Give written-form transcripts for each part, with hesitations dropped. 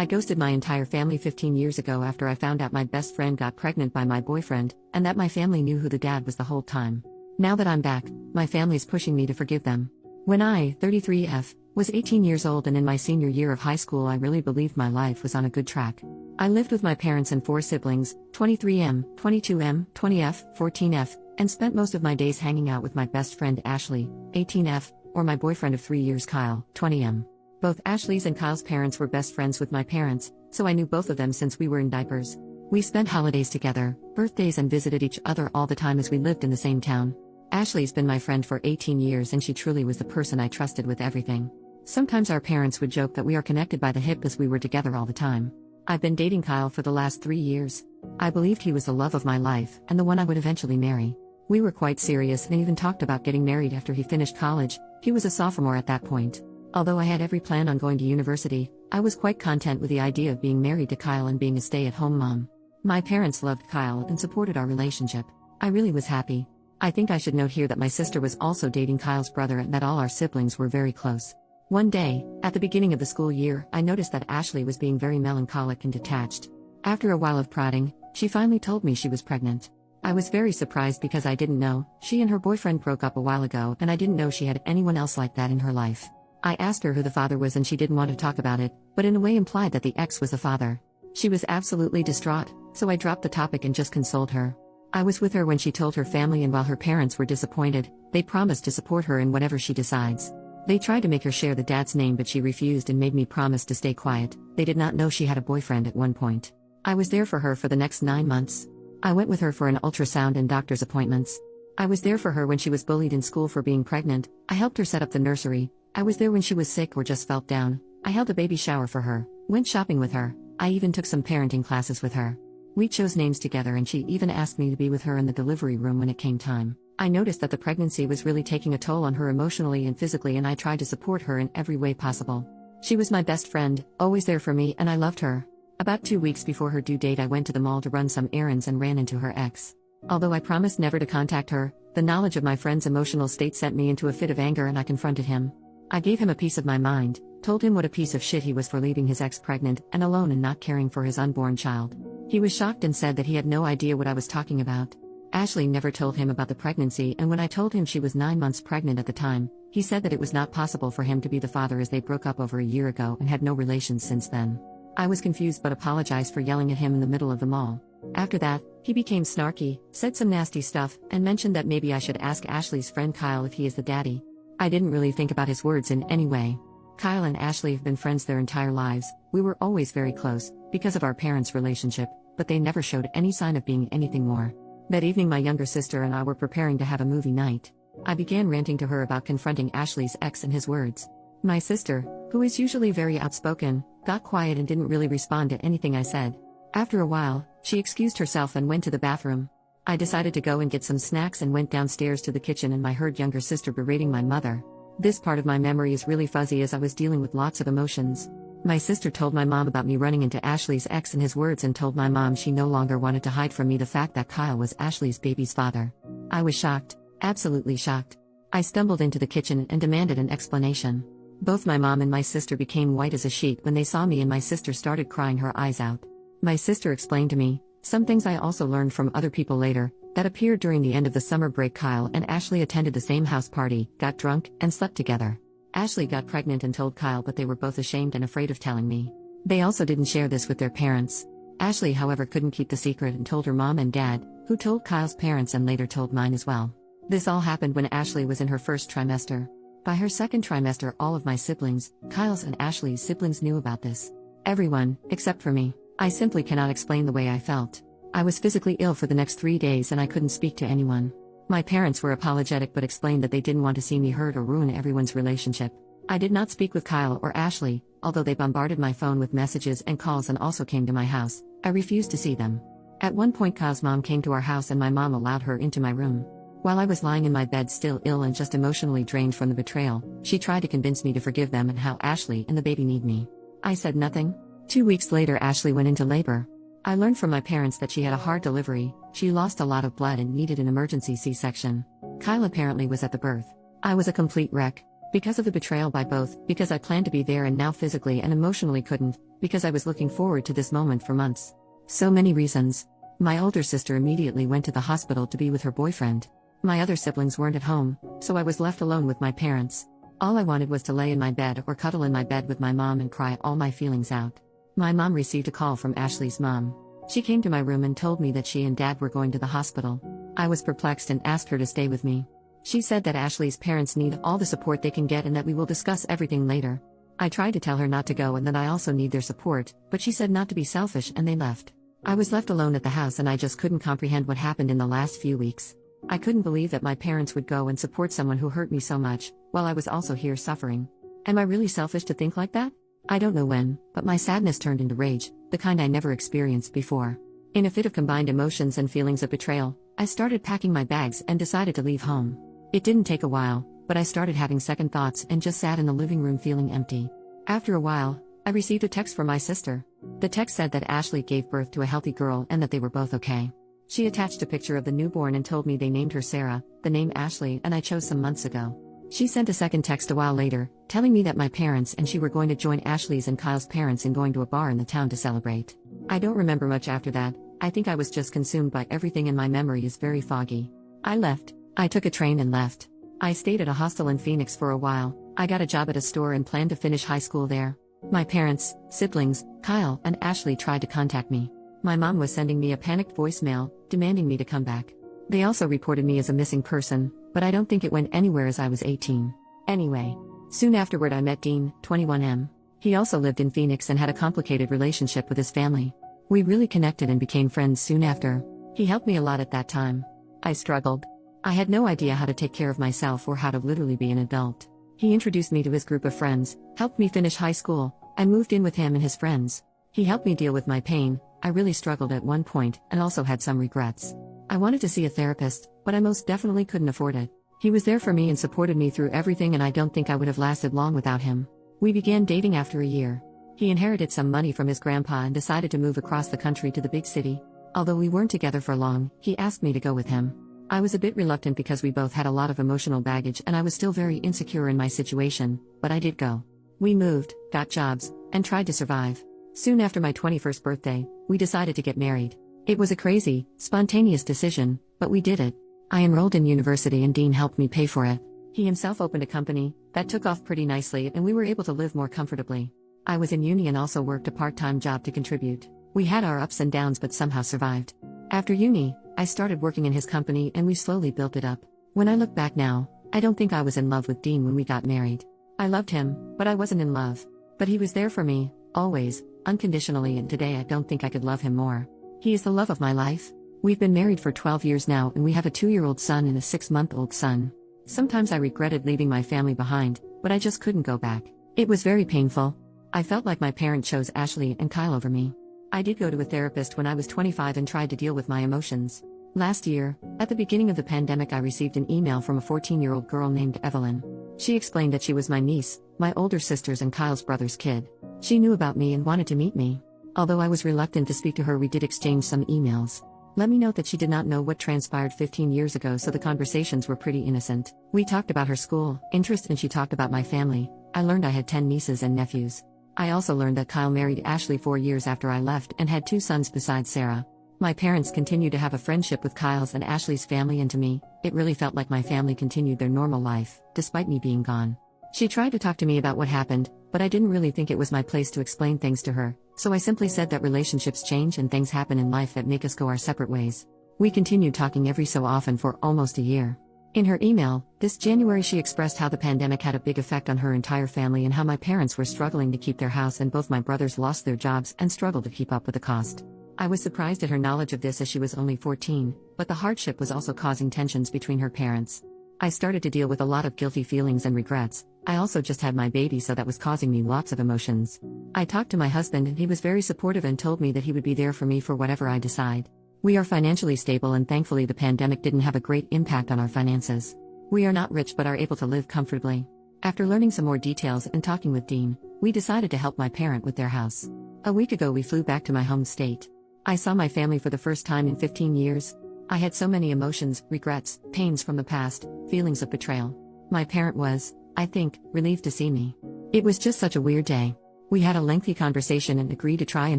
I ghosted my entire family 15 years ago after I found out my best friend got pregnant by my boyfriend, and that my family knew who the dad was the whole time. Now that I'm back, my family's pushing me to forgive them. When I, 33F, was 18 years old and in my senior year of high school, I really believed my life was on a good track. I lived with my parents and 4 siblings, 23M, 22M, 20F, 14F, and spent most of my days hanging out with my best friend Ashley, 18F, or my boyfriend of 3 years Kyle, 20M. Both Ashley's and Kyle's parents were best friends with my parents, so I knew both of them since we were in diapers. We spent holidays together, birthdays, and visited each other all the time as we lived in the same town. Ashley's been my friend for 18 years and she truly was the person I trusted with everything. Sometimes our parents would joke that we are connected by the hip as we were together all the time. I've been dating Kyle for the last 3 years. I believed he was the love of my life and the one I would eventually marry. We were quite serious and even talked about getting married after he finished college. He was a sophomore at that point. Although I had every plan on going to university, I was quite content with the idea of being married to Kyle and being a stay-at-home mom. My parents loved Kyle and supported our relationship. I really was happy. I think I should note here that my sister was also dating Kyle's brother and that all our siblings were very close. One day, at the beginning of the school year, I noticed that Ashley was being very melancholic and detached. After a while of prodding, she finally told me she was pregnant. I was very surprised because I didn't know. She and her boyfriend broke up a while ago and I didn't know she had anyone else like that in her life. I asked her who the father was and she didn't want to talk about it, but in a way implied that the ex was the father. She was absolutely distraught, so I dropped the topic and just consoled her. I was with her when she told her family, and while her parents were disappointed, they promised to support her in whatever she decides. They tried to make her share the dad's name, but she refused and made me promise to stay quiet. They did not know she had a boyfriend at one point. I was there for her for the next 9 months. I went with her for an ultrasound and doctor's appointments. I was there for her when she was bullied in school for being pregnant. I helped her set up the nursery. I was there when she was sick or just felt down. I held a baby shower for her, went shopping with her. I even took some parenting classes with her. We chose names together and she even asked me to be with her in the delivery room when it came time. I noticed that the pregnancy was really taking a toll on her emotionally and physically, and I tried to support her in every way possible. She was my best friend, always there for me, and I loved her. About 2 weeks before her due date, I went to the mall to run some errands and ran into her ex. Although I promised never to contact her, the knowledge of my friend's emotional state sent me into a fit of anger and I confronted him. I gave him a piece of my mind, told him what a piece of shit he was for leaving his ex pregnant and alone and not caring for his unborn child. He was shocked and said that he had no idea what I was talking about. Ashley never told him about the pregnancy, and when I told him she was 9 months pregnant at the time, he said that it was not possible for him to be the father as they broke up over a year ago and had no relations since then. I was confused but apologized for yelling at him in the middle of the mall. After that, he became snarky, said some nasty stuff, and mentioned that maybe I should ask Ashley's friend Kyle if he is the daddy. I didn't really think about his words in any way. Kyle and Ashley have been friends their entire lives. We were always very close, because of our parents' relationship, but they never showed any sign of being anything more. That evening my younger sister and I were preparing to have a movie night. I began ranting to her about confronting Ashley's ex and his words. My sister, who is usually very outspoken, got quiet and didn't really respond to anything I said. After a while, she excused herself and went to the bathroom. I decided to go and get some snacks and went downstairs to the kitchen, and I heard younger sister berating my mother. This part of my memory is really fuzzy as I was dealing with lots of emotions. My sister told my mom about me running into Ashley's ex and his words, and told my mom she no longer wanted to hide from me the fact that Kyle was Ashley's baby's father. I was shocked, absolutely shocked. I stumbled into the kitchen and demanded an explanation. Both my mom and my sister became white as a sheet when they saw me, and my sister started crying her eyes out. My sister explained to me some things I also learned from other people later, that appeared during the end of the summer break. Kyle and Ashley attended the same house party, got drunk, and slept together. Ashley got pregnant and told Kyle, but they were both ashamed and afraid of telling me. They also didn't share this with their parents. Ashley, however, couldn't keep the secret and told her mom and dad, who told Kyle's parents and later told mine as well. This all happened when Ashley was in her first trimester. By her second trimester, all of my siblings, Kyle's and Ashley's siblings, knew about this. Everyone, except for me. I simply cannot explain the way I felt. I was physically ill for the next 3 days and I couldn't speak to anyone. My parents were apologetic but explained that they didn't want to see me hurt or ruin everyone's relationship. I did not speak with Kyle or Ashley, although they bombarded my phone with messages and calls and also came to my house. I refused to see them. At one point Kyle's mom came to our house and my mom allowed her into my room. While I was lying in my bed still ill and just emotionally drained from the betrayal, she tried to convince me to forgive them and how Ashley and the baby need me. I said nothing. 2 weeks later Ashley went into labor. I learned from my parents that she had a hard delivery. She lost a lot of blood and needed an emergency C-section. Kyle apparently was at the birth. I was a complete wreck. Because of the betrayal by both, because I planned to be there and now physically and emotionally couldn't, because I was looking forward to this moment for months. So many reasons. My older sister immediately went to the hospital to be with her boyfriend. My other siblings weren't at home, so I was left alone with my parents. All I wanted was to lay in my bed or cuddle in my bed with my mom and cry all my feelings out. My mom received a call from Ashley's mom. She came to my room and told me that she and dad were going to the hospital. I was perplexed and asked her to stay with me. She said that Ashley's parents need all the support they can get and that we will discuss everything later. I tried to tell her not to go and that I also need their support, but she said not to be selfish and they left. I was left alone at the house and I just couldn't comprehend what happened in the last few weeks. I couldn't believe that my parents would go and support someone who hurt me so much, while I was also here suffering. Am I really selfish to think like that? I don't know when, but my sadness turned into rage, the kind I never experienced before. In a fit of combined emotions and feelings of betrayal, I started packing my bags and decided to leave home. It didn't take a while, but I started having second thoughts and just sat in the living room feeling empty. After a while, I received a text from my sister. The text said that Ashley gave birth to a healthy girl and that they were both okay. She attached a picture of the newborn and told me they named her Sarah, the name Ashley, and I chose some months ago. She sent a second text a while later, telling me that my parents and she were going to join Ashley's and Kyle's parents in going to a bar in the town to celebrate. I don't remember much after that. I think I was just consumed by everything and my memory is very foggy. I left. I took a train and left. I stayed at a hostel in Phoenix for a while. I got a job at a store and planned to finish high school there. My parents, siblings, Kyle, and Ashley tried to contact me. My mom was sending me a panicked voicemail, demanding me to come back. They also reported me as a missing person, but I don't think it went anywhere as I was 18. Anyway, soon afterward I met Dean, 21M. He also lived in Phoenix and had a complicated relationship with his family. We really connected and became friends soon after. He helped me a lot at that time. I struggled. I had no idea how to take care of myself or how to literally be an adult. He introduced me to his group of friends, helped me finish high school, and moved in with him and his friends. He helped me deal with my pain. I really struggled at one point and also had some regrets. I wanted to see a therapist, but I most definitely couldn't afford it. He was there for me and supported me through everything and I don't think I would have lasted long without him. We began dating after a year. He inherited some money from his grandpa and decided to move across the country to the big city. Although we weren't together for long, he asked me to go with him. I was a bit reluctant because we both had a lot of emotional baggage and I was still very insecure in my situation, but I did go. We moved, got jobs, and tried to survive. Soon after my 21st birthday, we decided to get married. It was a crazy, spontaneous decision, but we did it. I enrolled in university and Dean helped me pay for it. He himself opened a company that took off pretty nicely and we were able to live more comfortably. I was in uni and also worked a part-time job to contribute. We had our ups and downs but somehow survived. After uni, I started working in his company and we slowly built it up. When I look back now, I don't think I was in love with Dean when we got married. I loved him, but I wasn't in love. But he was there for me, always, unconditionally, and today I don't think I could love him more. He is the love of my life. We've been married for 12 years now and we have a 2-year-old son and a 6-month-old son. Sometimes I regretted leaving my family behind, but I just couldn't go back. It was very painful. I felt like my parent chose Ashley and Kyle over me. I did go to a therapist when I was 25 and tried to deal with my emotions. Last year, at the beginning of the pandemic, I received an email from a 14-year-old girl named Evelyn. She explained that she was my niece, my older sister's and Kyle's brother's kid. She knew about me and wanted to meet me. Although I was reluctant to speak to her, we did exchange some emails. Let me note that she did not know what transpired 15 years ago, so the conversations were pretty innocent. We talked about her school, interest, and she talked about my family. I learned I had 10 nieces and nephews. I also learned that Kyle married Ashley 4 years after I left and had 2 sons besides Sarah. My parents continued to have a friendship with Kyle's and Ashley's family, and to me, it really felt like my family continued their normal life, despite me being gone. She tried to talk to me about what happened, but I didn't really think it was my place to explain things to her, so I simply said that relationships change and things happen in life that make us go our separate ways. We continued talking every so often for almost a year. In her email, this January, she expressed how the pandemic had a big effect on her entire family and how my parents were struggling to keep their house and both my brothers lost their jobs and struggled to keep up with the cost. I was surprised at her knowledge of this as she was only 14, but the hardship was also causing tensions between her parents. I started to deal with a lot of guilty feelings and regrets. I also just had my baby, so that was causing me lots of emotions. I talked to my husband and he was very supportive and told me that he would be there for me for whatever I decide. We are financially stable and thankfully the pandemic didn't have a great impact on our finances. We are not rich but are able to live comfortably. After learning some more details and talking with Dean, we decided to help my parent with their house. A week ago we flew back to my home state. I saw my family for the first time in 15 years. I had so many emotions, regrets, pains from the past, feelings of betrayal. My parent was, I think, relieved to see me. It was just such a weird day. We had a lengthy conversation and agreed to try and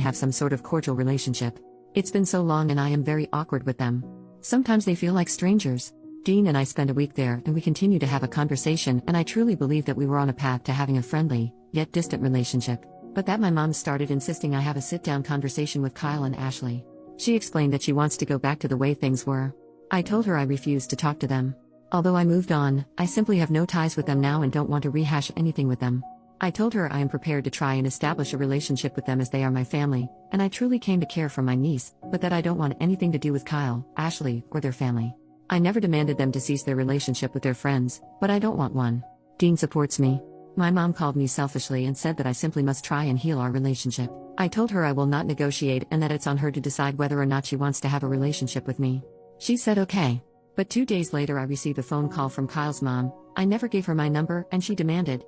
have some sort of cordial relationship. It's been so long and I am very awkward with them. Sometimes they feel like strangers. Dean and I spent a week there and we continued to have a conversation, and I truly believe that we were on a path to having a friendly, yet distant relationship. But that my mom started insisting I have a sit-down conversation with Kyle and Ashley. She explained that she wants to go back to the way things were. I told her I refused to talk to them. Although I moved on, I simply have no ties with them now and don't want to rehash anything with them. I told her I am prepared to try and establish a relationship with them as they are my family, and I truly came to care for my niece, but that I don't want anything to do with Kyle, Ashley, or their family. I never demanded them to cease their relationship with their friends, but I don't want one. Dean supports me. My mom called me selfishly and said that I simply must try and heal our relationship. I told her I will not negotiate and that it's on her to decide whether or not she wants to have a relationship with me. She said okay. But 2 days later I received a phone call from Kyle's mom. I never gave her my number and she demanded,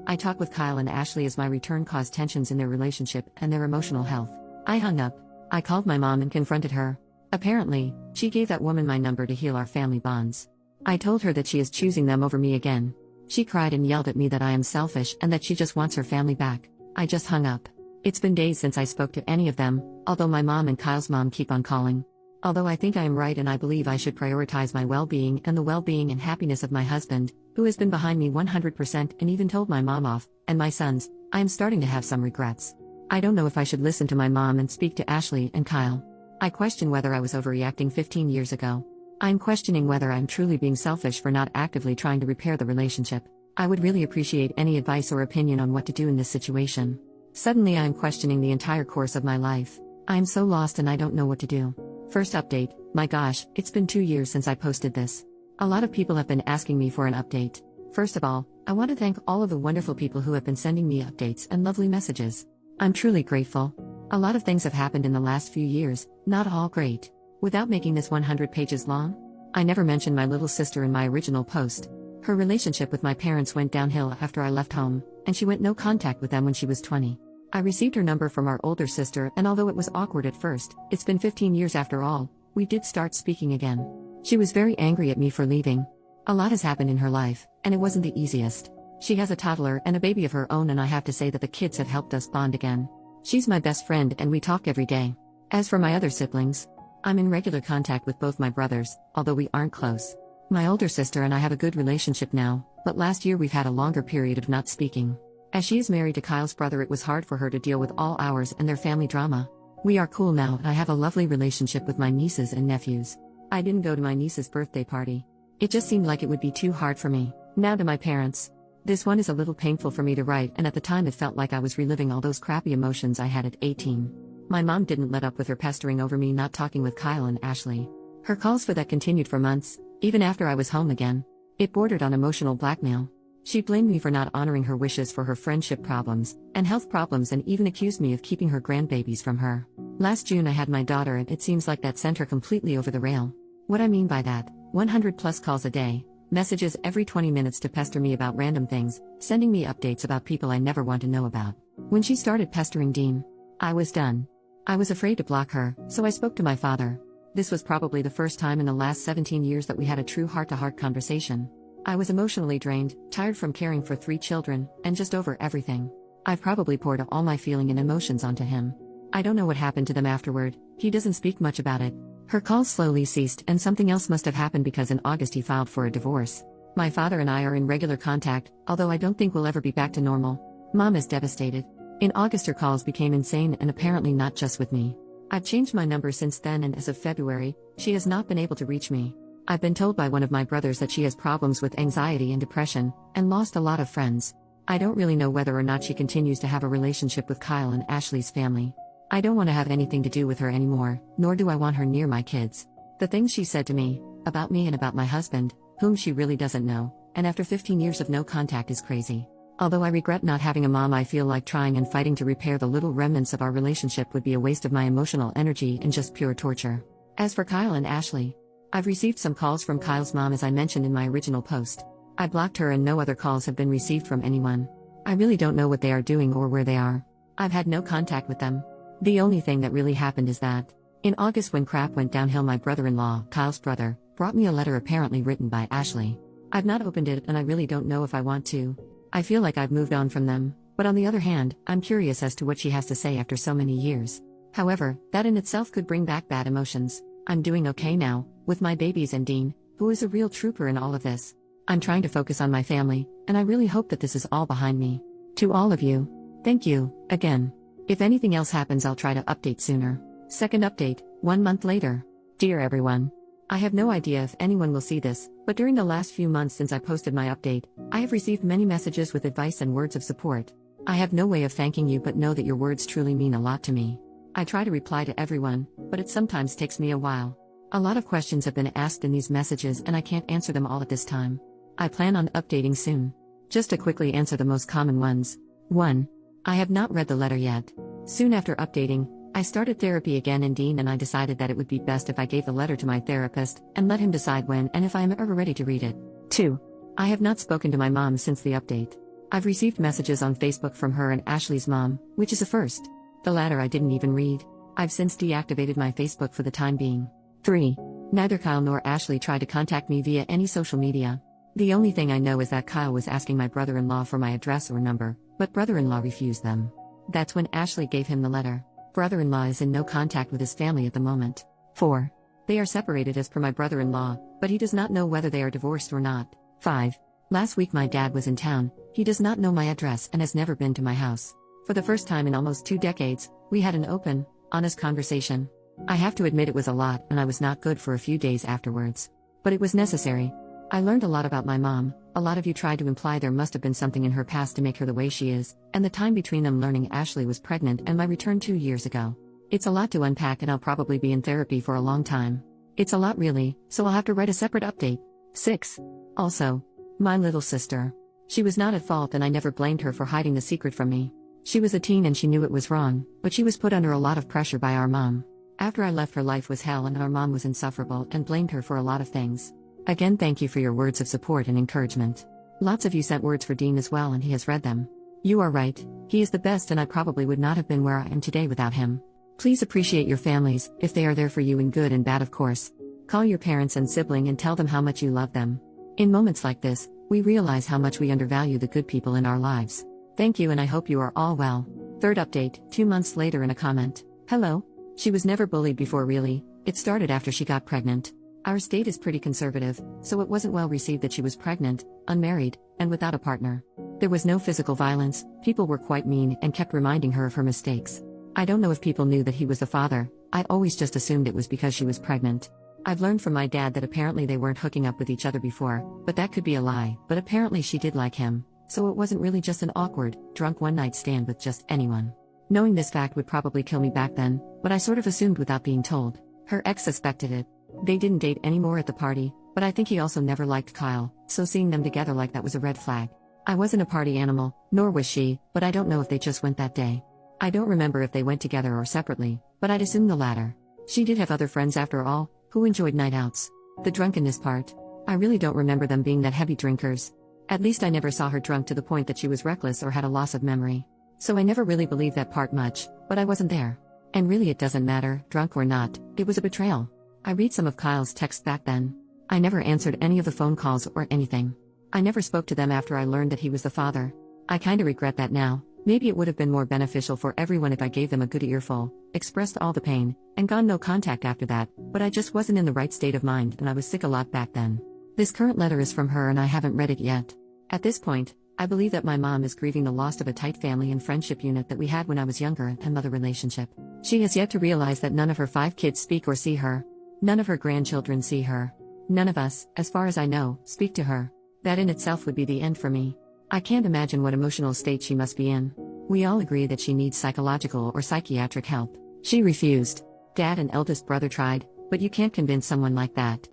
I talk with Kyle and Ashley as my return caused tensions in their relationship and their emotional health. I hung up. I called my mom and confronted her. Apparently, she gave that woman my number to heal our family bonds. I told her that she is choosing them over me again. She cried and yelled at me that I am selfish and that she just wants her family back. I just hung up. It's been days since I spoke to any of them, although my mom and Kyle's mom keep on calling. Although I think I am right and I believe I should prioritize my well-being and the well-being and happiness of my husband, who has been behind me 100% and even told my mom off, and my sons, I am starting to have some regrets. I don't know if I should listen to my mom and speak to Ashley and Kyle. I question whether I was overreacting 15 years ago. I'm questioning whether I'm truly being selfish for not actively trying to repair the relationship. I would really appreciate any advice or opinion on what to do in this situation. Suddenly I am questioning the entire course of my life. I am so lost and I don't know what to do. First update, my gosh, it's been 2 years since I posted this. A lot of people have been asking me for an update. First of all, I want to thank all of the wonderful people who have been sending me updates and lovely messages. I'm truly grateful. A lot of things have happened in the last few years, not all great. Without making this 100 pages long, I never mentioned my little sister in my original post. Her relationship with my parents went downhill after I left home, and she went no contact with them when she was 20. I received her number from our older sister, and although it was awkward at first, it's been 15 years after all, we did start speaking again. She was very angry at me for leaving. A lot has happened in her life, and it wasn't the easiest. She has a toddler and a baby of her own, and I have to say that the kids have helped us bond again. She's my best friend and we talk every day. As for my other siblings, I'm in regular contact with both my brothers, although we aren't close. My older sister and I have a good relationship now, but last year we've had a longer period of not speaking. As she is married to Kyle's brother, it was hard for her to deal with all ours and their family drama. We are cool now and I have a lovely relationship with my nieces and nephews. I didn't go to my niece's birthday party. It just seemed like it would be too hard for me. Now to my parents. This one is a little painful for me to write, and at the time it felt like I was reliving all those crappy emotions I had at 18. My mom didn't let up with her pestering over me not talking with Kyle and Ashley. Her calls for that continued for months, even after I was home again. It bordered on emotional blackmail. She blamed me for not honoring her wishes for her friendship problems and health problems, and even accused me of keeping her grandbabies from her. Last June I had my daughter and it seems like that sent her completely over the rail. What I mean by that, 100 plus calls a day, messages every 20 minutes to pester me about random things, sending me updates about people I never want to know about. When she started pestering Dean, I was done. I was afraid to block her, so I spoke to my father. This was probably the first time in the last 17 years that we had a true heart-to-heart conversation. I was emotionally drained, tired from caring for 3 children, and just over everything. I've probably poured all my feeling and emotions onto him. I don't know what happened to them afterward. He doesn't speak much about it. Her calls slowly ceased and something else must have happened because in August he filed for a divorce. My father and I are in regular contact, although I don't think we'll ever be back to normal. Mom is devastated. In August her calls became insane, and apparently not just with me. I've changed my number since then, and as of February, she has not been able to reach me. I've been told by one of my brothers that she has problems with anxiety and depression, and lost a lot of friends. I don't really know whether or not she continues to have a relationship with Kyle and Ashley's family. I don't want to have anything to do with her anymore, nor do I want her near my kids. The things she said to me, about me and about my husband, whom she really doesn't know, and after 15 years of no contact is crazy. Although I regret not having a mom, I feel like trying and fighting to repair the little remnants of our relationship would be a waste of my emotional energy and just pure torture. As for Kyle and Ashley, I've received some calls from Kyle's mom as I mentioned in my original post. I blocked her and no other calls have been received from anyone. I really don't know what they are doing or where they are. I've had no contact with them. The only thing that really happened is that, in August when crap went downhill, my brother-in-law, Kyle's brother, brought me a letter apparently written by Ashley. I've not opened it and I really don't know if I want to. I feel like I've moved on from them, but on the other hand, I'm curious as to what she has to say after so many years. However, that in itself could bring back bad emotions. I'm doing okay now, with my babies and Dean, who is a real trooper in all of this. I'm trying to focus on my family, and I really hope that this is all behind me. To all of you, thank you, again. If anything else happens, I'll try to update sooner. Second update, 1 month later. Dear everyone, I have no idea if anyone will see this, but during the last few months since I posted my update, I have received many messages with advice and words of support. I have no way of thanking you, but know that your words truly mean a lot to me. I try to reply to everyone, but it sometimes takes me a while. A lot of questions have been asked in these messages and I can't answer them all at this time. I plan on updating soon. Just to quickly answer the most common ones. 1. I have not read the letter yet. Soon after updating, I started therapy again in Dean and I decided that it would be best if I gave the letter to my therapist and let him decide when and if I am ever ready to read it. 2. I have not spoken to my mom since the update. I've received messages on Facebook from her and Ashley's mom, which is a first. The latter I didn't even read. I've since deactivated my Facebook for the time being. 3. Neither Kyle nor Ashley tried to contact me via any social media. The only thing I know is that Kyle was asking my brother-in-law for my address or number, but brother-in-law refused them. That's when Ashley gave him the letter. Brother-in-law is in no contact with his family at the moment. 4. They are separated as per my brother-in-law, but he does not know whether they are divorced or not. 5. Last week my dad was in town. He does not know my address and has never been to my house. For the first time in almost 2 decades, we had an open, honest conversation. I have to admit it was a lot and I was not good for a few days afterwards. But it was necessary. I learned a lot about my mom. A lot of you tried to imply there must have been something in her past to make her the way she is, and the time between them learning Ashley was pregnant and my return 2 years ago. It's a lot to unpack and I'll probably be in therapy for a long time. It's a lot really, so I'll have to write a separate update. 6. Also, my little sister. She was not at fault and I never blamed her for hiding the secret from me. She was a teen and she knew it was wrong, but she was put under a lot of pressure by our mom. After I left, her life was hell and our mom was insufferable and blamed her for a lot of things. Again, thank you for your words of support and encouragement. Lots of you sent words for Dean as well and he has read them. You are right, he is the best and I probably would not have been where I am today without him. Please appreciate your families, if they are there for you in good and bad of course. Call your parents and sibling and tell them how much you love them. In moments like this, we realize how much we undervalue the good people in our lives. Thank you and I hope you are all well. Third update, 2 months later in a comment. Hello. She was never bullied before really, it started after she got pregnant. Our state is pretty conservative, so it wasn't well received that she was pregnant, unmarried, and without a partner. There was no physical violence, people were quite mean and kept reminding her of her mistakes. I don't know if people knew that he was the father, I always just assumed it was because she was pregnant. I've learned from my dad that apparently they weren't hooking up with each other before, but that could be a lie, but apparently she did like him, so it wasn't really just an awkward, drunk one-night stand with just anyone. Knowing this fact would probably kill me back then, but I sort of assumed without being told. Her ex suspected it. They didn't date anymore at the party, but I think he also never liked Kyle, so seeing them together like that was a red flag. I wasn't a party animal, nor was she, but I don't know if they just went that day. I don't remember if they went together or separately, but I'd assume the latter. She did have other friends after all, who enjoyed night outs. The drunkenness part. I really don't remember them being that heavy drinkers. At least I never saw her drunk to the point that she was reckless or had a loss of memory. So I never really believed that part much, but I wasn't there. And really it doesn't matter, drunk or not, it was a betrayal. I read some of Kyle's texts back then. I never answered any of the phone calls or anything. I never spoke to them after I learned that he was the father. I kinda regret that now. Maybe it would have been more beneficial for everyone if I gave them a good earful, expressed all the pain, and gone no contact after that, but I just wasn't in the right state of mind and I was sick a lot back then. This current letter is from her and I haven't read it yet. At this point, I believe that my mom is grieving the loss of a tight family and friendship unit that we had when I was younger and mother relationship. She has yet to realize that none of her 5 kids speak or see her. None of her grandchildren see her. None of us, as far as I know, speak to her. That in itself would be the end for me. I can't imagine what emotional state she must be in. We all agree that she needs psychological or psychiatric help. She refused. Dad and eldest brother tried, but you can't convince someone like that.